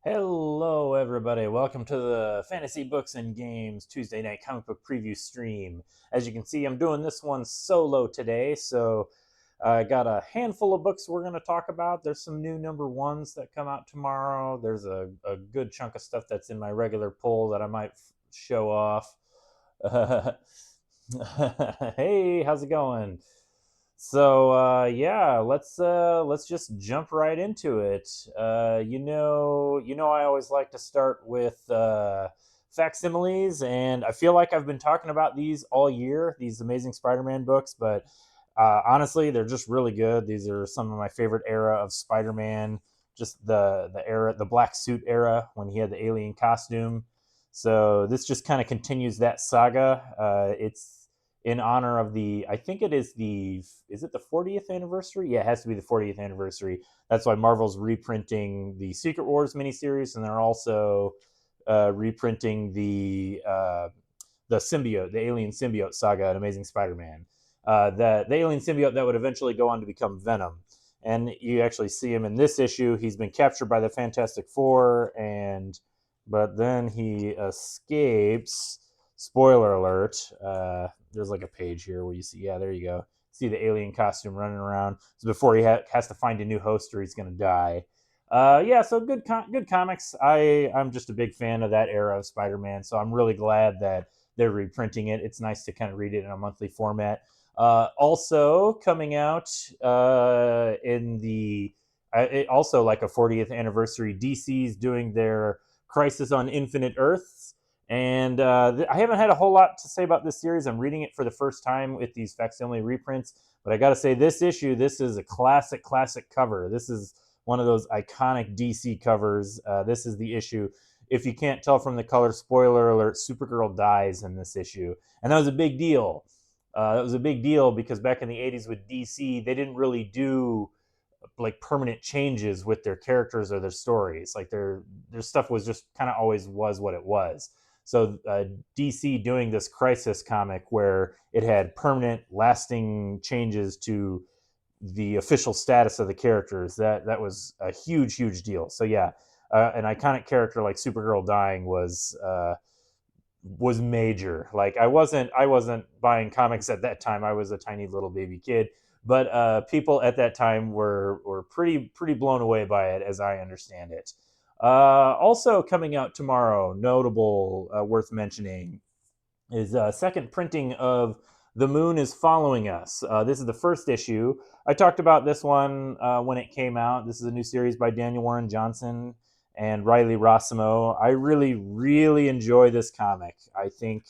Hello, everybody. Welcome to the Fantasy Books and Games Tuesday night comic book preview stream. As you can see, I'm doing this one solo today, so I got a handful of books we're going to talk about. There's some new number ones that come out tomorrow. There's a good chunk of stuff that's in my regular pull that I might show off. Hey, how's it going? So let's just jump right into it. I always like to start with facsimiles, and I feel like I've been talking about these all year, these Amazing Spider-Man books, but honestly, they're just really good. These are some of my favorite era of Spider-Man, just the black suit era when he had the alien costume. So this just kind of continues that saga. It's in honor of I think is it the 40th anniversary? Yeah, it has to be the 40th anniversary. That's why Marvel's reprinting the Secret Wars miniseries, and they're also reprinting the symbiote, the alien symbiote saga in Amazing Spider-Man. The alien symbiote that would eventually go on to become Venom. And you actually see him in this issue. He's been captured by the Fantastic Four, but then he escapes. Spoiler alert. There's like a page here where you see, yeah, there you go. See the alien costume running around. It's before he has to find a new host or he's going to die. So good comics. I'm just a big fan of that era of Spider-Man, so I'm really glad that they're reprinting it. It's nice to kind of read it in a monthly format. Also coming out in the also like a 40th anniversary, DC's doing their Crisis on Infinite Earths. And I haven't had a whole lot to say about this series. I'm reading it for the first time with these facsimile reprints, but I got to say, this issue, this is a classic cover. This is one of those iconic DC covers. This is the issue. If you can't tell from the color, spoiler alert, Supergirl dies in this issue. And that was a big deal. That was a big deal because back in the 80s with DC, they didn't really do like permanent changes with their characters or their stories. Like their stuff was just kind of always was what it was. So DC doing this Crisis comic where it had permanent, lasting changes to the official status of the characters, that was a huge deal. So yeah, an iconic character like Supergirl dying was major. Like I wasn't buying comics at that time. I was a tiny little baby kid, but people at that time were pretty blown away by it, as I understand it. Also coming out tomorrow, notable, worth mentioning, is a second printing of The Moon is Following Us. This is the first issue. I talked about this one when it came out. This is a new series by Daniel Warren Johnson and Riley Rossimo. I really enjoy this comic. I think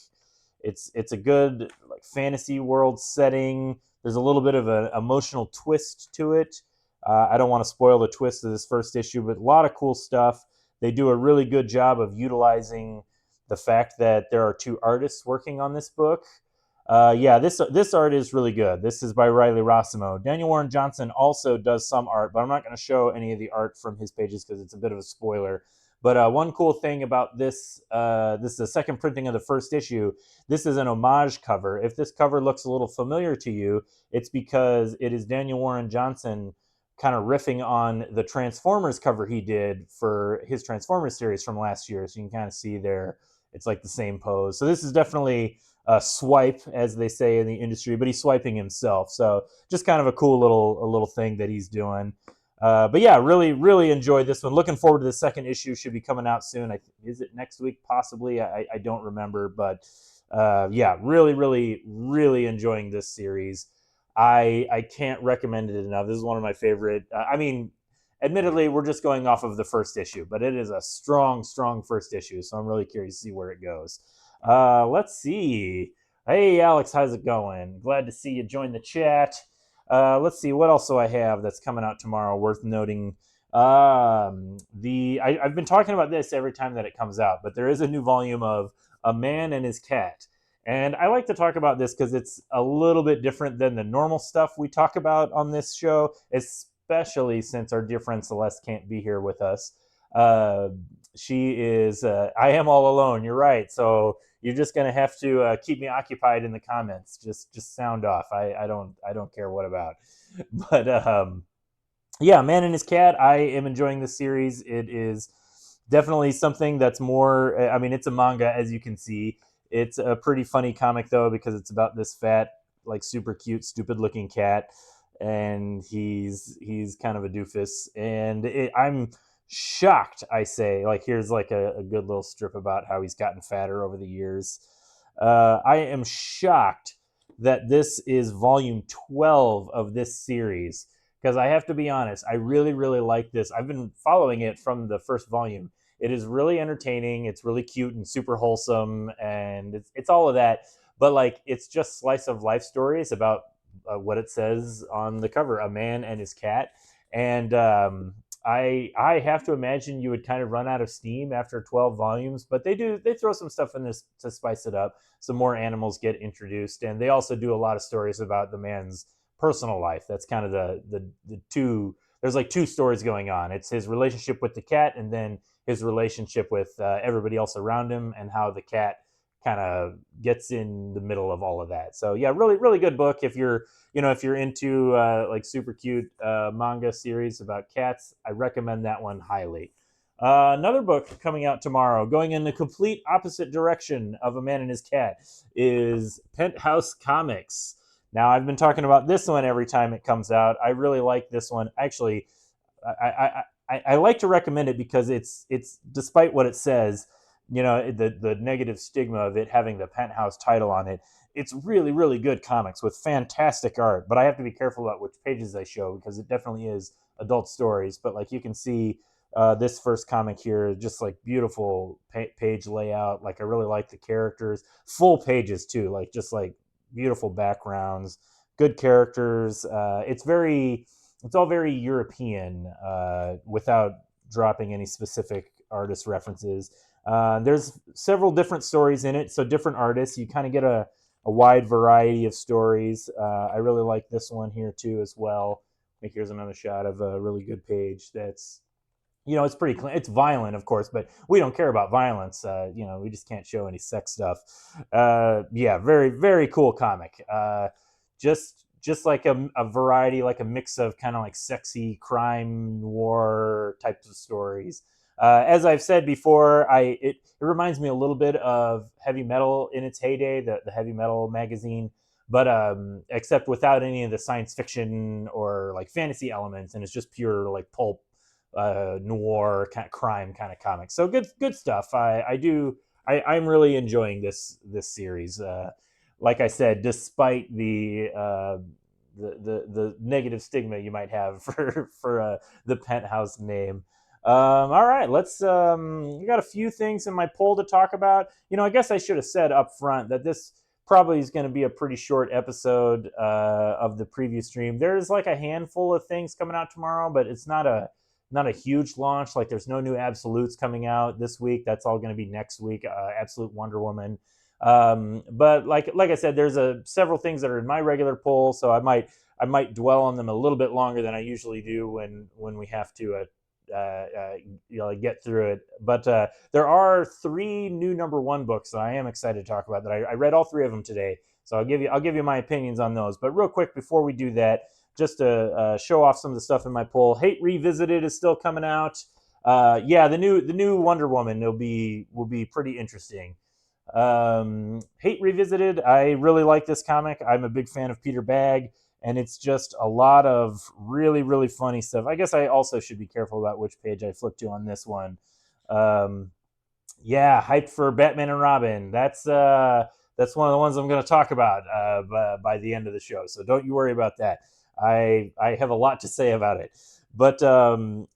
it's a good like fantasy world setting. There's a little bit of an emotional twist to it. I don't want to spoil the twist of this first issue, but a lot of cool stuff. They do a really good job of utilizing the fact that there are two artists working on this book. This art is really good. This is by Riley Rossimo. Daniel Warren Johnson also does some art, but I'm not going to show any of the art from his pages because it's a bit of a spoiler. But one cool thing about this is the second printing of the first issue. This is an homage cover. If this cover looks a little familiar to you, it's because it is Daniel Warren Johnson kind of riffing on the Transformers cover he did for his Transformers series from last year. So you can kind of see there, it's like the same pose. So this is definitely a swipe, as they say in the industry, but he's swiping himself. So just kind of a little thing that he's doing. But yeah, really enjoyed this one. Looking forward to the second issue. Should be coming out soon. Is it next week? Possibly. I don't remember, but yeah, really enjoying this series. I can't recommend it enough. This is one of my favorite. Admittedly, we're just going off of the first issue, but it is a strong first issue. So I'm really curious to see where it goes. Let's see. Hey, Alex, how's it going? Glad to see you join the chat. Let's see, what else do I have that's coming out tomorrow worth noting? I've been talking about this every time that it comes out, but there is a new volume of A Man and His Cat. And I like to talk about this because it's a little bit different than the normal stuff we talk about on this show, especially since our dear friend Celeste can't be here with us. Uh, she is, I am all alone. You're right. So you're just gonna have to keep me occupied in the comments. Just sound off. I don't care what about. But yeah, Man and His Cat. I am enjoying this series. It is. Definitely something that's more. I mean, it's a manga, as you can see. It's a pretty funny comic though, because it's about this fat, like super cute, stupid looking cat, and he's kind of a doofus. And I'm shocked. I say, like, here's like a good little strip about how he's gotten fatter over the years. I am shocked that this is volume 12 of this series, because I have to be honest, I really, really like this. I've been following it from the first volume. It is really entertaining. It's really cute and super wholesome, and it's all of that. But like, it's just slice of life stories about what it says on the cover: a man and his cat. And I have to imagine you would kind of run out of steam after 12 volumes, but they throw some stuff in this to spice it up. Some more animals get introduced, and they also do a lot of stories about the man's personal life. That's kind of the two. There's like two stories going on. It's his relationship with the cat, and then his relationship with everybody else around him, and how the cat kind of gets in the middle of all of that. So yeah, really, really good book if you're if you're into like super cute manga series about cats. I recommend that one highly. Another book coming out tomorrow, going in the complete opposite direction of A Man and His Cat, is Penthouse Comics. Now, I've been talking about this one every time it comes out. I really like this one. Actually, I like to recommend it because it's despite what it says, the negative stigma of it having the Penthouse title on it. It's really, really good comics with fantastic art. But I have to be careful about which pages I show, because it definitely is adult stories. But like, you can see this first comic here, just like beautiful page layout. Like, I really like the characters, full pages too, like just like beautiful backgrounds, good characters. It's all very European, without dropping any specific artist references. There's several different stories in it, so different artists. You kind of get a wide variety of stories. I really like this one here too as well. Like, here's another shot of a really good page. That's it's pretty clean. It's violent, of course, but we don't care about violence. We just can't show any sex stuff. Yeah, very, very cool comic. Just like a variety, like a mix of kind of like sexy crime noir types of stories. As I've said before, it reminds me a little bit of Heavy Metal in its heyday, the Heavy Metal magazine, but except without any of the science fiction or like fantasy elements, and it's just pure like pulp, noir kind of crime kind of comics. So good stuff. I'm really enjoying this series. Like I said, despite the negative stigma you might have for the Penthouse name. All right, let's. We got a few things in my poll to talk about. I guess I should have said up front that this probably is going to be a pretty short episode of the preview stream. There's like a handful of things coming out tomorrow, but it's not a huge launch. Like, there's no new Absolutes coming out this week. That's all going to be next week. Absolute Wonder Woman. But like I said, there's several things that are in my regular poll, so I might dwell on them a little bit longer than I usually do when we have to get through it. But there are 3 new number 1 books that I am excited to talk about. That I read all 3 of them today, so I'll give you my opinions on those. But real quick before we do that, just to show off some of the stuff in my poll, Hate Revisited is still coming out. Yeah, the new Wonder Woman will be pretty interesting. Hate Revisited, I really like this comic. I'm a big fan of Peter Bagge, and it's just a lot of really, really funny stuff. I guess I also should be careful about which page I flip to on this one. Yeah, hyped for Batman and Robin. That's one of the ones I'm going to talk about by the end of the show. So don't you worry about that. I have a lot to say about it. But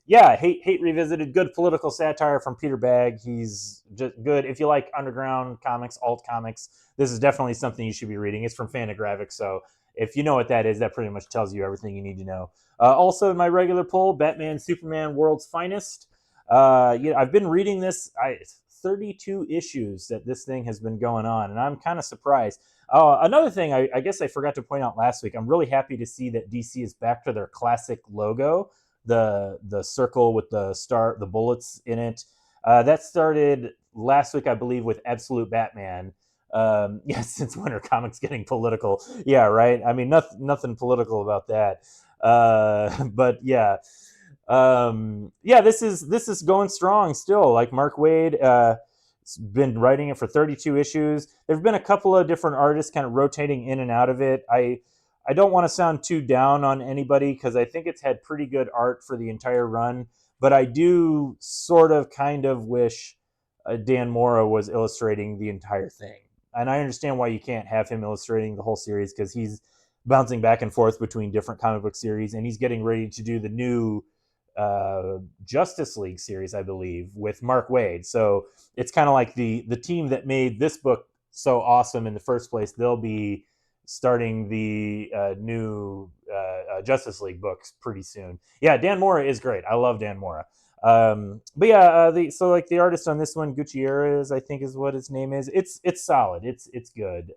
yeah, Hate Revisited, good political satire from Peter Bagge. He's just good. If you like underground comics, alt comics, this is definitely something you should be reading. It's from Fantagraphics, so if you know what that is, that pretty much tells you everything you need to know. Also, in my regular poll, Batman, Superman, World's Finest. I've been reading this. 32 issues that this thing has been going on, and I'm kind of surprised. Another thing, I guess I forgot to point out last week. I'm really happy to see that DC is back to their classic logo, the circle with the star, the bullets in it. That started last week, I believe, with Absolute Batman. Yeah, since when are comics getting political? Yeah, right. I mean, nothing political about that. But yeah. Yeah, this is going strong still. Like Mark Waid, has been writing it for 32 issues. There've been a couple of different artists kind of rotating in and out of it. I don't want to sound too down on anybody because I think it's had pretty good art for the entire run, but I do sort of kind of wish Dan Mora was illustrating the entire thing. And I understand why you can't have him illustrating the whole series because he's bouncing back and forth between different comic book series, and he's getting ready to do the new Justice League series, I believe, with Mark Waid. So it's kind of like the team that made this book so awesome in the first place. They'll be starting the new Justice League books pretty soon. Yeah, Dan Mora is great. I love Dan Mora. But yeah, so like the artist on this one, Gutierrez, I think is what his name is. It's solid. It's good.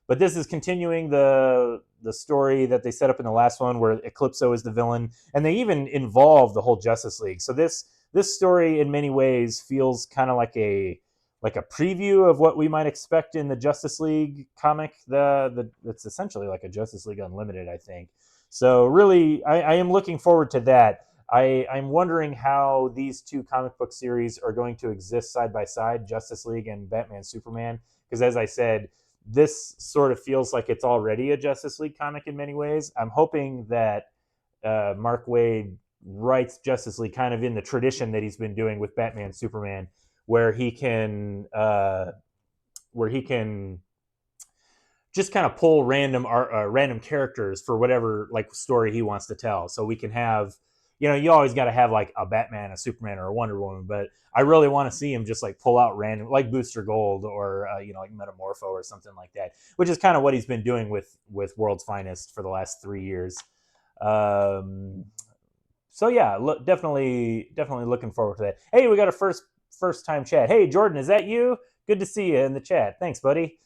But this is continuing the story that they set up in the last one, where Eclipso is the villain, and they even involve the whole Justice League. So this story, in many ways, feels kind of like a preview of what we might expect in the Justice League comic. It's essentially like a Justice League Unlimited, I think. So really, I am looking forward to that. I'm wondering how these two comic book series are going to exist side by side, Justice League and Batman Superman. Because as I said, this sort of feels like it's already a Justice League comic in many ways. I'm hoping that Mark Waid writes Justice League kind of in the tradition that he's been doing with Batman Superman, where he can just kind of pull random characters for whatever like story he wants to tell. So we can have, you always got to have like a Batman, a Superman, or a Wonder Woman, but I really want to see him just like pull out random, like Booster Gold or like Metamorpho or something like that, which is kind of what he's been doing with World's Finest for the last 3 years. Um, so yeah, definitely looking forward to that. Hey, we got a first time chat. Hey, Jordan, is that you? Good to see you in the chat. Thanks, buddy.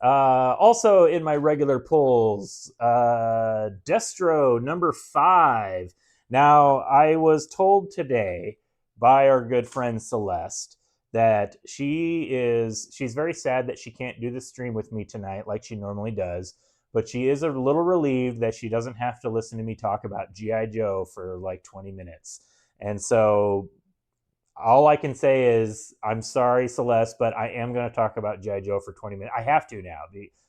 Also in my regular polls, Destro number 5. Now, I was told today by our good friend Celeste that she's very sad that she can't do the stream with me tonight like she normally does, but she is a little relieved that she doesn't have to listen to me talk about G.I. Joe for like 20 minutes. And so all I can say is I'm sorry, Celeste, but I am going to talk about G.I. Joe for 20 minutes. I have to now.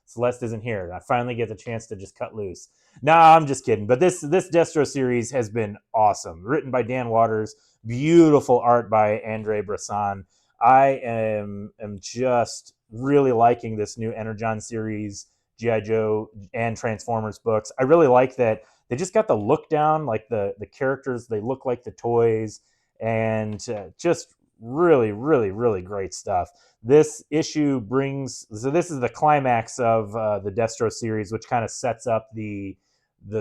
Celeste isn't here, and I finally get the chance to just cut loose. No, I'm just kidding. But this Destro series has been awesome. Written by Dan Waters, beautiful art by Andre Bressan. I am just really liking this new Energon series, G.I. Joe and Transformers books. I really like that they just got the look down, like the characters, they look like the toys, and just really, really, really great stuff. This issue this is the climax of the Destro series, which kind of sets up the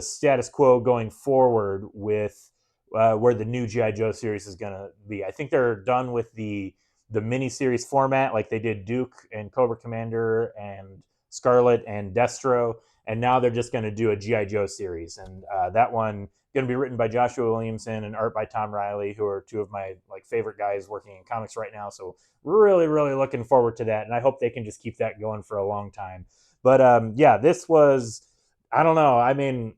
status quo going forward with where the new G.I. Joe series is going to be. I think they're done with the mini-series format, like they did Duke and Cobra Commander and Scarlet and Destro, and now they're just going to do a G.I. Joe series, and that one going to be written by Joshua Williamson and art by Tom Riley, who are two of my like favorite guys working in comics right now. So really, really looking forward to that, and I hope they can just keep that going for a long time. But yeah, this was, I don't know. I mean,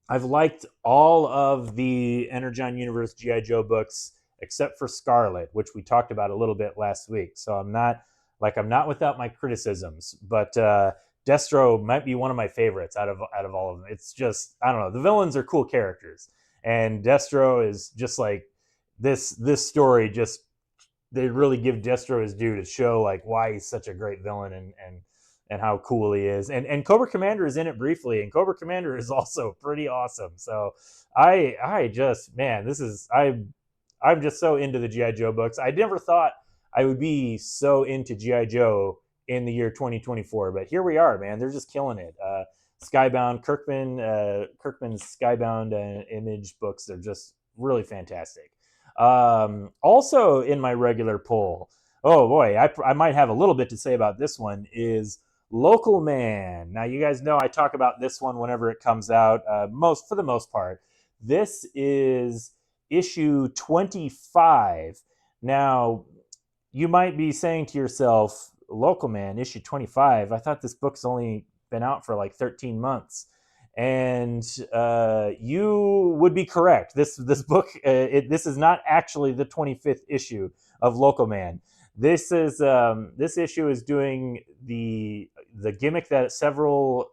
I've liked all of the Energon Universe G.I. Joe books except for Scarlet, which we talked about a little bit last week. So I'm not without my criticisms, but Destro might be one of my favorites out of all of them. It's just, I don't know, the villains are cool characters, and Destro is just like this story. Just they really give Destro his due to show like why he's such a great villain and how cool he is. And Cobra Commander is in it briefly, and Cobra Commander is also pretty awesome. So I just, man, I'm just so into the G.I. Joe books. I never thought I would be so into G.I. Joe in the year 2024, but here we are, man. They're just killing it. Skybound, Kirkman's Skybound Image books, they're just really fantastic. Also in my regular poll, oh boy, I might have a little bit to say about this one, is Local Man. Now, you guys know I talk about this one whenever it comes out, for the most part. This is issue 25. Now, you might be saying to yourself, Local Man, issue 25, I thought this book's only been out for like 13 months. And you would be correct. This book, this is not actually the 25th issue of Local Man. This issue is doing the gimmick that several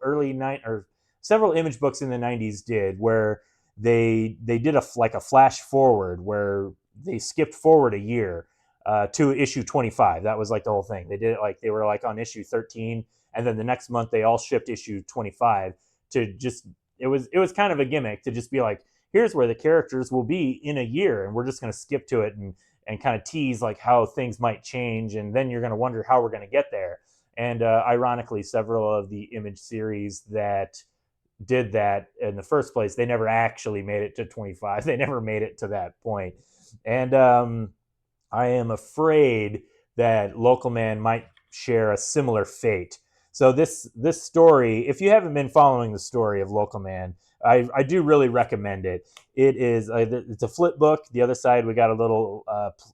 Image books in the 90s did, where they did like a flash forward where they skipped forward a year to issue 25. That was like the whole thing. They did it like they were like on issue 13, and then the next month they all shipped issue 25 to just it was kind of a gimmick to just be like, here's where the characters will be in a year, and we're just going to skip to it and kind of tease like how things might change, and then you're going to wonder how we're going to get there. And ironically, several of the Image series that did that in the first place, they never actually made it to 25. They never made it to that point. And I am afraid that Local Man might share a similar fate. So this story, if you haven't been following the story of Local Man, I do really recommend it. It's a flip book. The other side, we got a little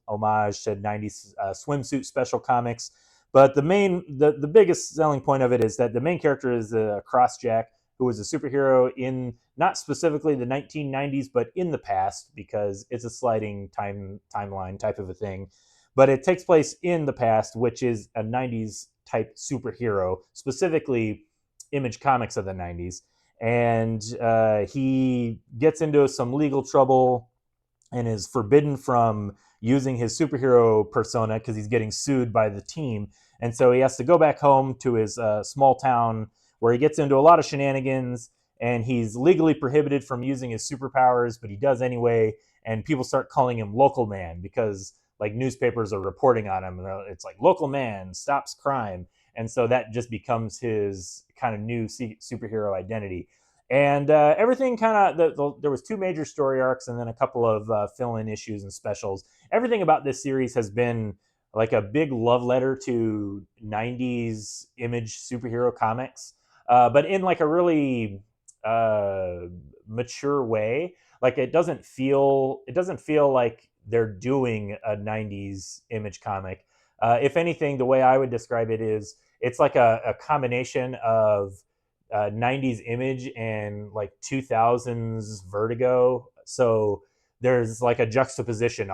homage to 90s swimsuit special comics. But the biggest selling point of it is that the main character is Crossjack, who was a superhero in not specifically the 1990s, but in the past, because it's a sliding timeline type of a thing. But it takes place in the past, which is a 90s type superhero, specifically Image Comics of the 90s. And he gets into some legal trouble and is forbidden from using his superhero persona because he's getting sued by the team. And so he has to go back home to his small town where he gets into a lot of shenanigans, and he's legally prohibited from using his superpowers, but he does anyway. And people start calling him Local Man because like newspapers are reporting on him. It's like Local Man stops crime. And so that just becomes his kind of new superhero identity. And everything kind of there was two major story arcs and then a couple of fill-in issues and specials. Everything about this series has been like a big love letter to 90s Image superhero comics, but in like a really mature way. Like it doesn't feel like they're doing a 90s Image comic. If anything, the way I would describe it is it's like a combination of 90s Image and like 2000s Vertigo. So there's like a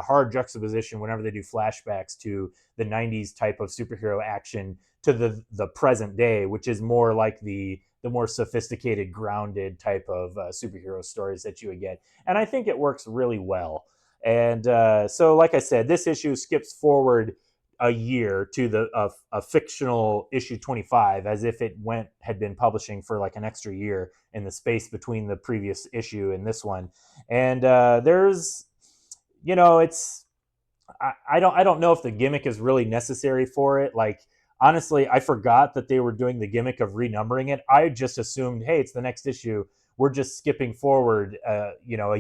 hard juxtaposition whenever they do flashbacks to the 90s type of superhero action to the present day, which is more like the more sophisticated, grounded type of superhero stories that you would get. And I think it works really well. And so, like I said, this issue skips forward a year to a fictional issue 25 as if it had been publishing for like an extra year in the space between the previous issue and this one. And there's it's I don't know if the gimmick is really necessary for it. Like honestly, I forgot that they were doing the gimmick of renumbering it. I just assumed, hey, it's the next issue. We're just skipping forward a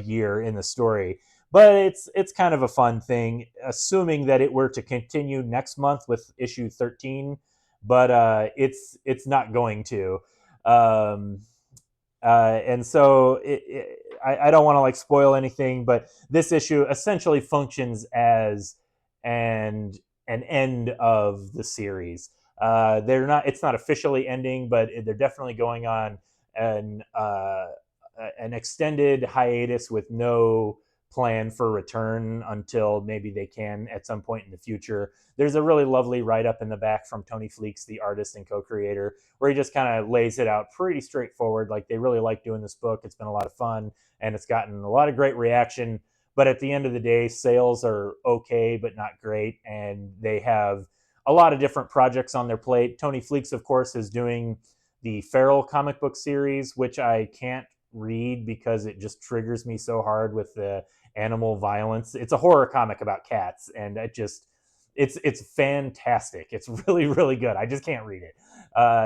year in the story. But it's kind of a fun thing, assuming that it were to continue next month with issue 13, but it's not going to. Um, and so I don't want to like spoil anything, but this issue essentially functions as an end of the series. They're not. It's not officially ending, but they're definitely going on an extended hiatus with no plan for return until maybe they can at some point in the future. There's a really lovely write up in the back from Tony Fleecs, the artist and co-creator, where he just kind of lays it out pretty straightforward. Like they really like doing this book. It's been a lot of fun and it's gotten a lot of great reaction. But at the end of the day, sales are okay, but not great. And they have a lot of different projects on their plate. Tony Fleecs, of course, is doing the Feral comic book series, which I can't read because it just triggers me so hard with the animal violence. It's a horror comic about cats, and it's fantastic. It's really really good. I just can't read it.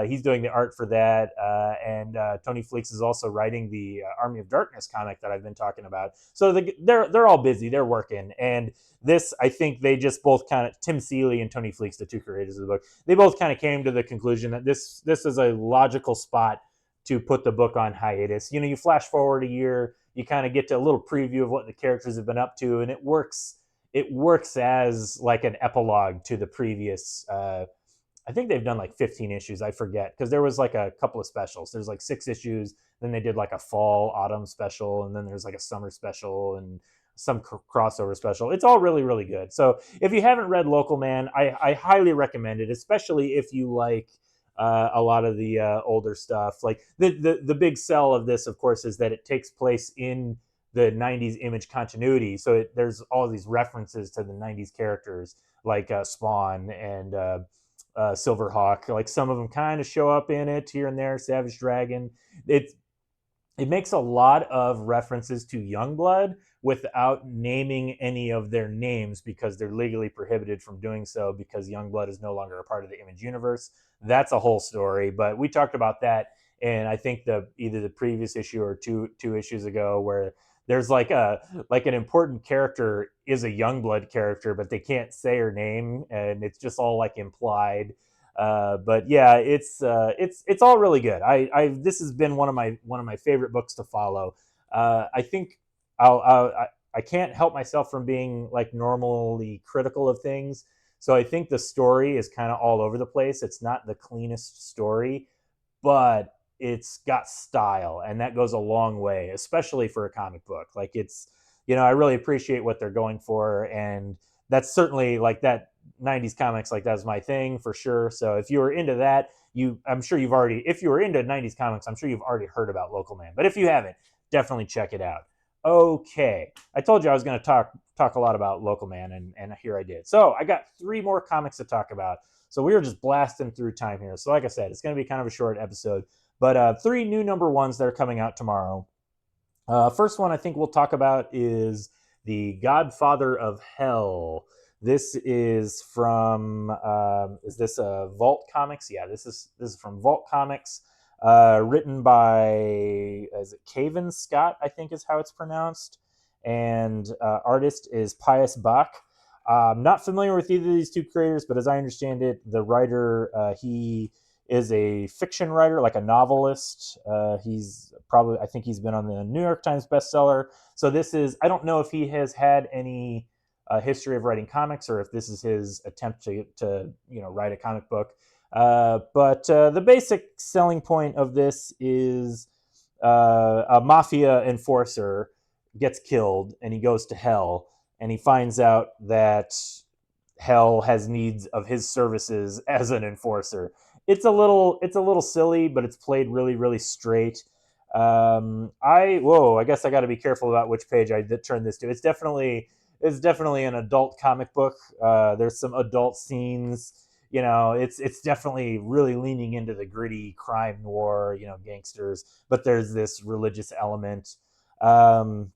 He's doing the art for that, and Tony Fleecs is also writing the Army of Darkness comic that I've been talking about. So they're all busy. They're working, and this I think they just both kind of Tim Seeley and Tony Fleecs, the two creators of the book, they both kind of came to the conclusion that this is a logical spot to put the book on hiatus. You flash forward a year, you kind of get to a little preview of what the characters have been up to, and it works as like an epilogue to the previous I think they've done like 15 issues. I forget, because there was like a couple of specials. There's like 6 issues. Then they did like a fall autumn special, and then there's like a summer special and some crossover special. It's all really really good. So if you haven't read Local Man, I highly recommend it, especially if you like a lot of the older stuff. Like the big sell of this, of course, is that it takes place in the 90s Image continuity. So there's all these references to the 90s characters like Spawn and Silverhawk. Like some of them kind of show up in it here and there. Savage Dragon. It makes a lot of references to Youngblood without naming any of their names, because they're legally prohibited from doing so, because Youngblood is no longer a part of the Image universe. That's a whole story, but we talked about that in, I think, either the previous issue or two issues ago, where there's like an important character is a Youngblood character, but they can't say her name, and it's just all like implied. But yeah, it's all really good. This has been one of my favorite books to follow. I think I can't help myself from being like normally critical of things. So I think the story is kind of all over the place. It's not the cleanest story, but it's got style, and that goes a long way, especially for a comic book. Like I really appreciate what they're going for, and that's certainly like that 90s comics, like that's my thing for sure. So if you were into that, I'm sure you've already, if you were into 90s comics, I'm sure you've already heard about Local Man. But if you haven't, definitely check it out. Okay, I told you I was going to talk a lot about Local Man, and here I did. So I got 3 more comics to talk about. So we were just blasting through time here. So like I said, it's going to be kind of a short episode, but 3 new number ones that are coming out tomorrow. First one I think we'll talk about is The Godfather of Hell. This is from is this Vault Comics? Yeah, this is from Vault Comics, written by, is it Cavan Scott, I think is how it's pronounced, and artist is Pius Bach. I'm not familiar with either of these 2 creators, but as I understand it, the writer, he is a fiction writer, like a novelist. He's probably, I think he's been on the New York Times bestseller. So this is, I don't know if he has had any history of writing comics, or if this is his attempt to write a comic book. But the basic selling point of this is a mafia enforcer gets killed, and he goes to hell, and he finds out that hell has needs of his services as an enforcer. It's a little silly, but it's played really really straight. I guess I got to be careful about which page I turn this to. It's definitely an adult comic book. There's some adult scenes. It's definitely really leaning into the gritty crime noir, gangsters. But there's this religious element. Um,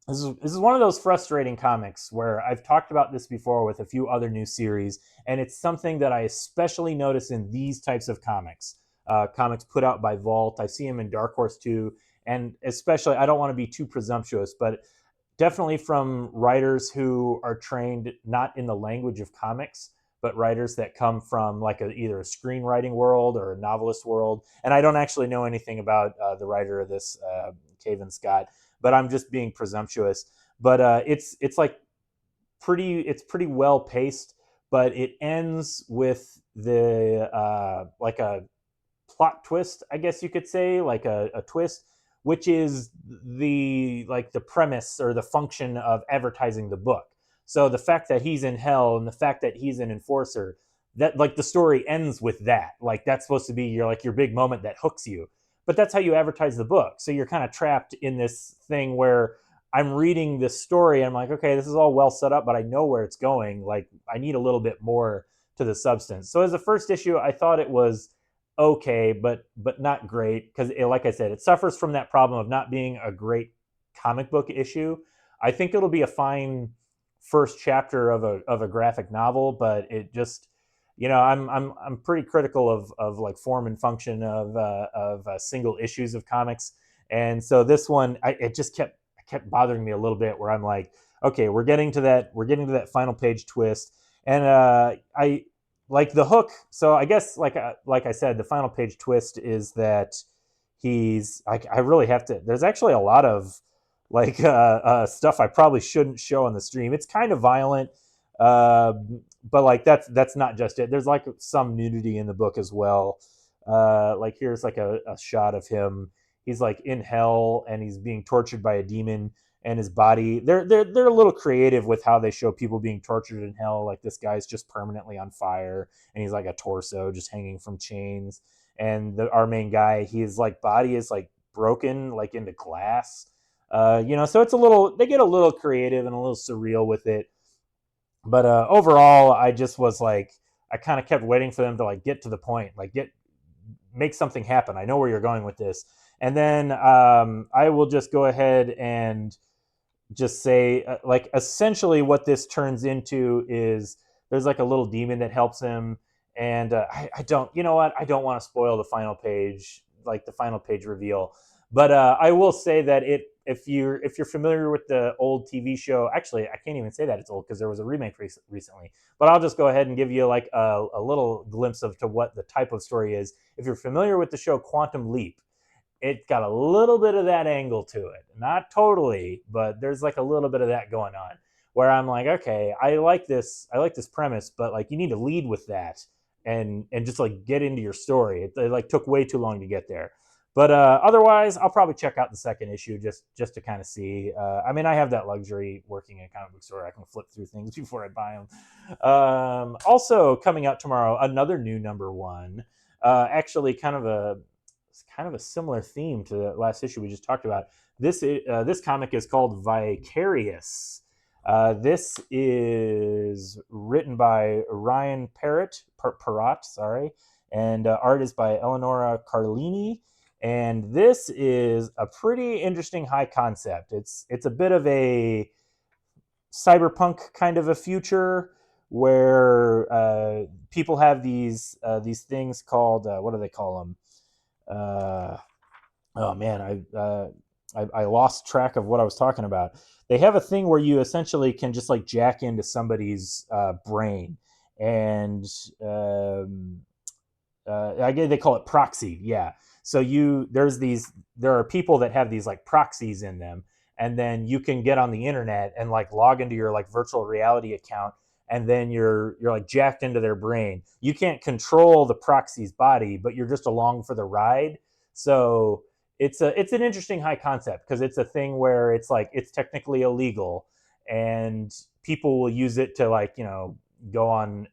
this is one of those frustrating comics where I've talked about this before with a few other new series, and it's something that I especially notice in these types of comics. Comics put out by Vault. I see them in Dark Horse too, and especially, I don't want to be too presumptuous, but definitely from writers who are trained not in the language of comics, but writers that come from like either a screenwriting world or a novelist world. And I don't actually know anything about the writer of this, Cavan Scott, but I'm just being presumptuous. But it's like pretty well paced, but it ends with the like a plot twist, I guess you could say, like a twist, which is the premise or the function of advertising the book. So the fact that he's in hell and the fact that he's an enforcer, that like the story ends with that. Like that's supposed to be your big moment that hooks you. But that's how you advertise the book. So you're kind of trapped in this thing where I'm reading this story and I'm like, okay, this is all well set up, but I know where it's going. Like I need a little bit more to the substance. So as a first issue, I thought it was okay, but not great, because like I said, it suffers from that problem of not being a great comic book issue. I think it'll be a fine first chapter of a graphic novel, but it just, I'm pretty critical of like form and function of single issues of comics. And so this one, it just kept bothering me a little bit, where I'm like, okay, we're getting to that final page twist, and I like the hook. So I guess like I said, the final page twist is that I really have to. There's actually a lot of like stuff I probably shouldn't show on the stream. It's kind of violent. Uh, but like that's not just it. There's like some nudity in the book as well. Like here's like a shot of him. He's like in hell and he's being tortured by a demon, and his body. They're a little creative with how they show people being tortured in hell. Like this guy's just permanently on fire, and he's like a torso just hanging from chains. And our main guy, his like body is like broken like into glass. So it's a little. They get a little creative and a little surreal with it, but overall, I just was like, I kind of kept waiting for them to like get to the point, like make something happen. I know where you're going with this, and then I will just go ahead and just say, like, essentially what this turns into is there's like a little demon that helps him, and I don't, you know what? I don't want to spoil the final page, like the final page reveal, but I will say that if you're familiar with the old TV show, actually I can't even say that it's old because there was a remake recently. But I'll just go ahead and give you like a little glimpse of to what the type of story is. If you're familiar with the show Quantum Leap, it's got a little bit of that angle to it. Not totally, but there's like a little bit of that going on where I'm like, okay, I like this premise, but like you need to lead with that and just like get into your story. It like took way too long to get there. But otherwise, I'll probably check out the second issue just to kind of see. I mean, I have that luxury working in a comic book store. I can flip through things before I buy them. Also coming out tomorrow, another new number one. Actually, kind of a similar theme to the last issue we just talked about. This comic is called Vicarious. This is written by Ryan Parrott, sorry, and art is by Eleonora Carlini. And this is a pretty interesting high concept. It's a bit of a cyberpunk kind of a future where people have these things called what do they call them? Uh, oh man, I lost track of what I was talking about. They have a thing where you essentially can just like jack into somebody's brain, and I guess they call it proxy. Yeah. So there are people that have these like proxies in them, and then you can get on the internet and like log into your like virtual reality account, and then you're like jacked into their brain. You can't control the proxy's body, but you're just along for the ride. So it's an interesting high concept because it's a thing where it's like it's technically illegal, and people will use it to like go on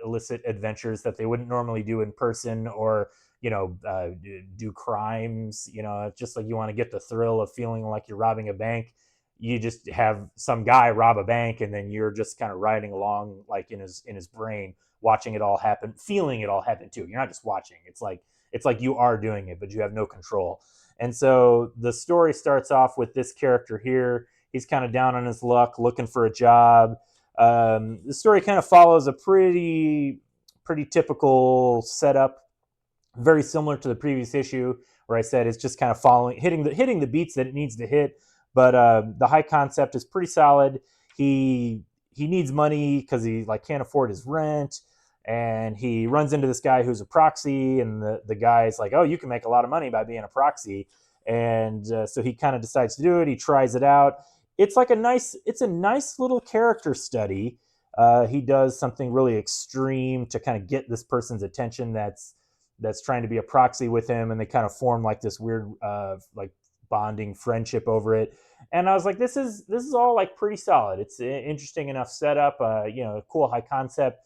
illicit adventures that they wouldn't normally do in person, or do crimes. Just like you want to get the thrill of feeling like you're robbing a bank, you just have some guy rob a bank, and then you're just kind of riding along like in his brain, watching it all happen, feeling it all happen too. You're not just watching. It's like you are doing it, but you have no control. And so the story starts off with this character here. He's kind of down on his luck, looking for a job. The story kind of follows a pretty typical setup, very similar to the previous issue, where I said it's just kind of following, hitting the beats that it needs to hit. But the high concept is pretty solid. He needs money because he like can't afford his rent, and he runs into this guy who's a proxy, and the guy's like, "Oh, you can make a lot of money by being a proxy," and so he kind of decides to do it. He tries it out. It's a nice little character study. He does something really extreme to kind of get this person's attention that's trying to be a proxy with him, and they kind of form like this weird like bonding friendship over it. And I was like, this is all like pretty solid. It's an interesting enough setup, cool high concept.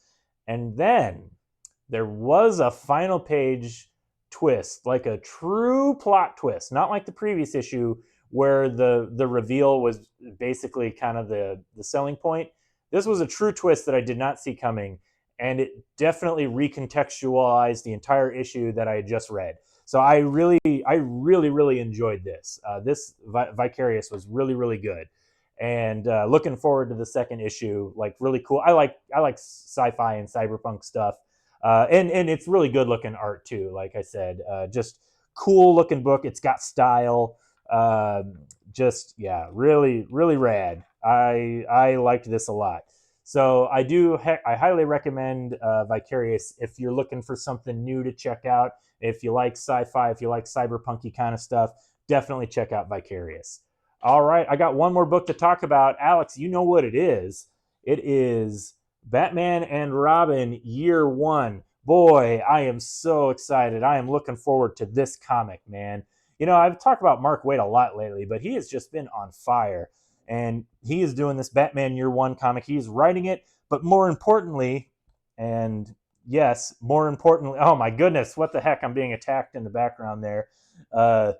And then there was a final page twist, like a true plot twist, not like the previous issue where the reveal was basically kind of the selling point. This was a true twist that I did not see coming, and it definitely recontextualized the entire issue that I had just read. So I really enjoyed this. This Vicarious was really, really good, and looking forward to the second issue. Like really cool. I like sci-fi and cyberpunk stuff, and it's really good looking art too. Like I said, just cool looking book. It's got style. Just yeah, really, really rad. I liked this a lot. So I highly recommend Vicarious if you're looking for something new to check out. If you like sci-fi, if you like cyberpunky kind of stuff, definitely check out Vicarious. All right, I got one more book to talk about. Alex, you know what it is. It is Batman and Robin Year One. Boy, I am so excited. I am looking forward to this comic, man. You know, I've talked about Mark Waid a lot lately, but he has just been on fire. And he is doing this Batman Year One comic. He is writing it, but more importantly, and yes, more importantly, oh my goodness, what the heck? I'm being attacked in the background there. Uh,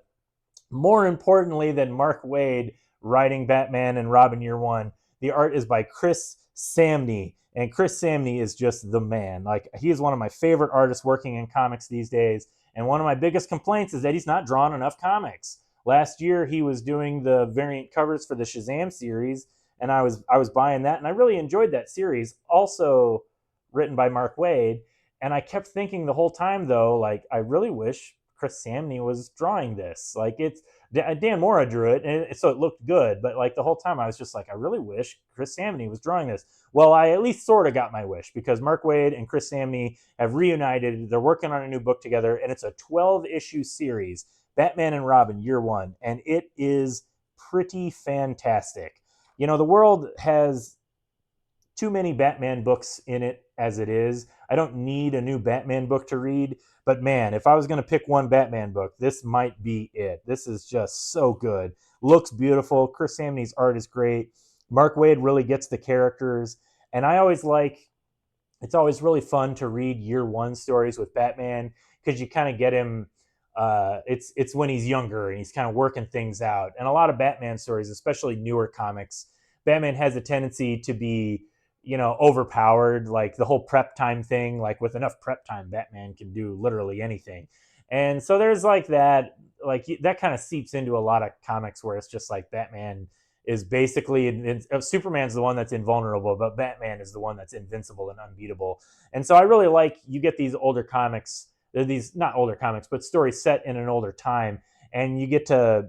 More importantly than Mark Waid writing Batman and Robin Year One, the art is by Chris Samnee. And Chris Samnee is just the man. Like, he is one of my favorite artists working in comics these days. And one of my biggest complaints is that he's not drawing enough comics. Last year, he was doing the variant covers for the Shazam series, and I was buying that, and I really enjoyed that series. Also written by Mark Waid, and I kept thinking the whole time, though, like, I really wish Chris Samnee was drawing this. Like, it's Dan Mora drew it, and so it looked good. But like the whole time, I was just like, I really wish Chris Samnee was drawing this. Well, I at least sort of got my wish because Mark Waid and Chris Samnee have reunited. They're working on a new book together, and it's a 12-issue series, Batman and Robin Year One, and it is pretty fantastic. You know, the world has too many Batman books in it as it is. I don't need a new Batman book to read, but man, if I was going to pick one Batman book, this might be it. This is just so good. Looks beautiful. Chris Samnee's art is great. Mark Waid really gets the characters, and I always like it's always really fun to read Year One stories with Batman because you kind of get him. It's when he's younger and he's kind of working things out. And a lot of Batman stories, especially newer comics, Batman has a tendency to be, you know, overpowered. Like the whole prep time thing. Like with enough prep time, Batman can do literally anything. And so there's like that. Like that kind of seeps into a lot of comics where it's just like Batman is basically Superman's the one that's invulnerable, but Batman is the one that's invincible and unbeatable. And so I really like you get these older comics, these not older comics, but stories set in an older time, and you get to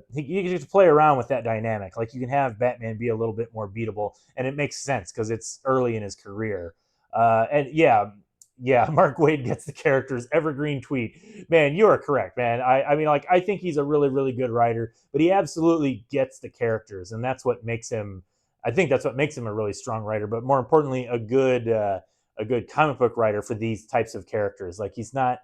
play around with that dynamic. Like you can have Batman be a little bit more beatable, and it makes sense because it's early in his career. And yeah, Mark Waid gets the characters. Evergreen tweet, man, you are correct, man. I mean, like I think he's a really really good writer, but he absolutely gets the characters, and that's what makes him. I think that's what makes him a really strong writer, but more importantly, a good comic book writer for these types of characters. Like he's not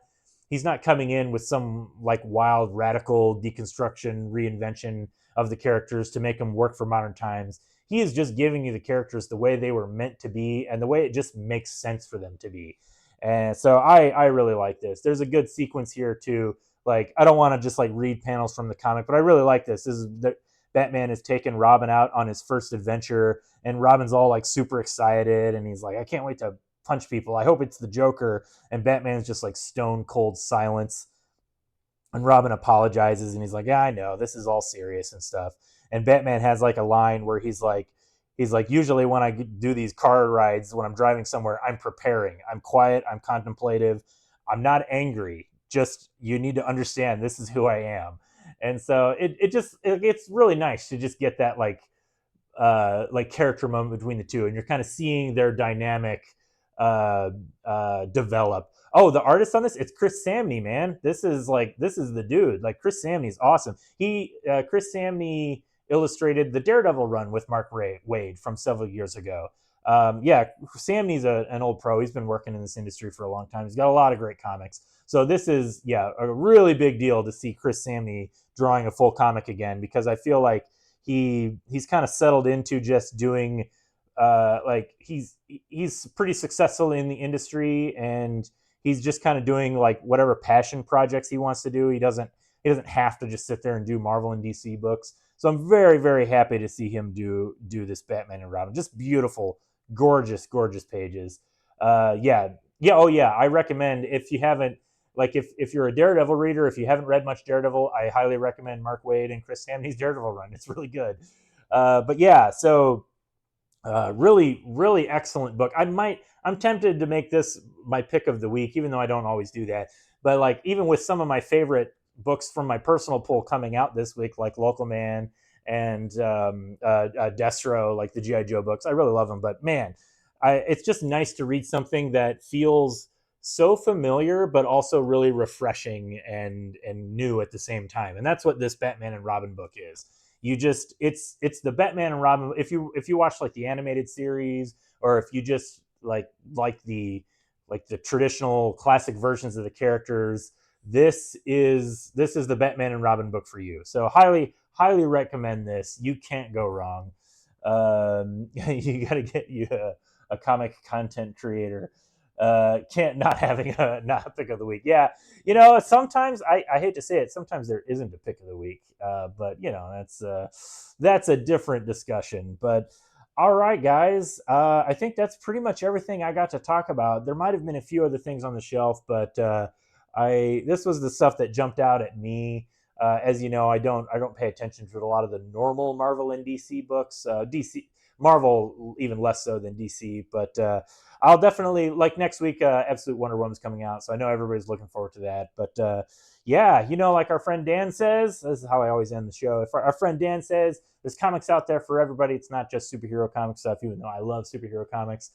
coming in with some like wild radical deconstruction reinvention of the characters to make them work for modern times. He is just giving you the characters the way they were meant to be and the way it just makes sense for them to be. And so I really like this. There's a good sequence here too. Like I don't want to just like read panels from the comic, but I really like this. This is the Batman is taking Robin out on his first adventure, and Robin's all like super excited, and he's like, I can't wait to punch people. I hope it's the Joker. And Batman's just like stone cold silence. And Robin apologizes and he's like, yeah, I know, this is all serious and stuff. And Batman has like a line where he's like, usually when I do these car rides, when I'm driving somewhere, I'm preparing. I'm quiet. I'm contemplative. I'm not angry. Just you need to understand this is who I am. And so it's really nice to just get that like character moment between the two, and you're kind of seeing their dynamic develop. Oh, the artist on this, it's Chris Samnee, man. This is the dude. Like Chris Samnee's awesome. Chris Samnee illustrated the Daredevil run with Mark Waid from several years ago. Yeah, Samnee's an old pro. He's been working in this industry for a long time. He's got a lot of great comics. So this is a really big deal to see Chris Samnee drawing a full comic again, because I feel like he's kind of settled into just doing like he's pretty successful in the industry, and he's just kind of doing like whatever passion projects he wants to do. He doesn't have to just sit there and do Marvel and DC books. So I'm very very happy to see him do this Batman and Robin. Just beautiful, gorgeous, gorgeous pages. Yeah, yeah, oh yeah. I recommend, if you haven't, like if you're a Daredevil reader, if you haven't read much Daredevil, I highly recommend Mark Waid and Chris Samnee's Daredevil run. It's really good. But yeah, so really, really excellent book. I'm tempted to make this my pick of the week, even though I don't always do that. But like, even with some of my favorite books from my personal pool coming out this week, like Local Man and Destro, like the GI Joe books, I really love them. But man, it's just nice to read something that feels so familiar, but also really refreshing and new at the same time. And that's what this Batman and Robin book is. You just it's the Batman and Robin. If you watch like the animated series, or if you just like the traditional classic versions of the characters, this is the Batman and Robin book for you. So highly recommend this. You can't go wrong. You got to get you a comic content creator. Can't not having a not pick of the week. Yeah, sometimes I hate to say it. Sometimes there isn't a pick of the week, but that's a different discussion. But all right, guys. I think that's pretty much everything I got to talk about. There might have been a few other things on the shelf, but I this was the stuff that jumped out at me. As you know, I don't pay attention to a lot of the normal Marvel and DC books. DC Marvel even less so than DC, but I'll definitely like next week. Absolute Wonder Woman's coming out, so I know everybody's looking forward to that. But yeah, like our friend Dan says, this is how I always end the show. If our friend Dan says, there's comics out there for everybody. It's not just superhero comic stuff, even though I love superhero comics.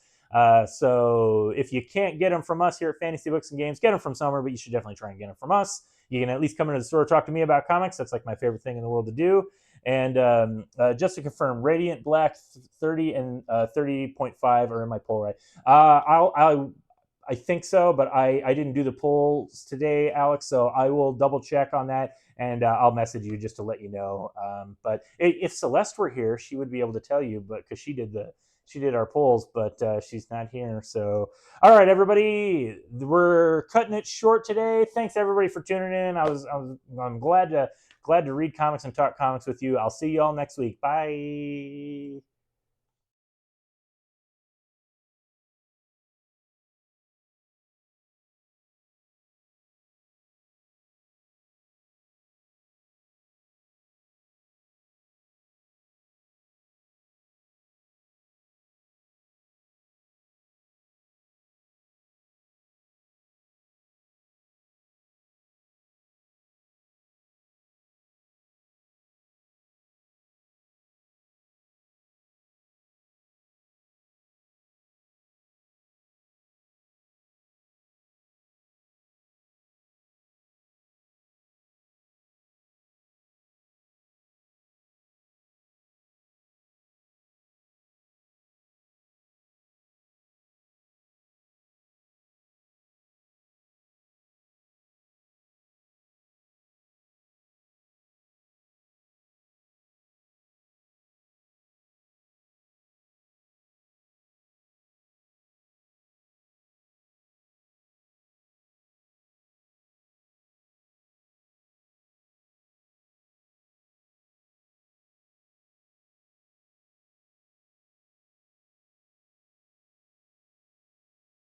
So if you can't get them from us here at Fantasy Books and Games, get them from somewhere, but you should definitely try and get them from us. You can at least come into the store, talk to me about comics. That's like my favorite thing in the world to do. And just to confirm, Radiant Black 30 and 30.5 are in my poll, right? I think so, but I didn't do the polls today, Alex. So I will double check on that, and I'll message you just to let you know. But if Celeste were here, she would be able to tell you, but because she did our polls, but she's not here. So all right, everybody, we're cutting it short today. Thanks everybody for tuning in. I'm glad to read comics and talk comics with you. I'll see you all next week. Bye.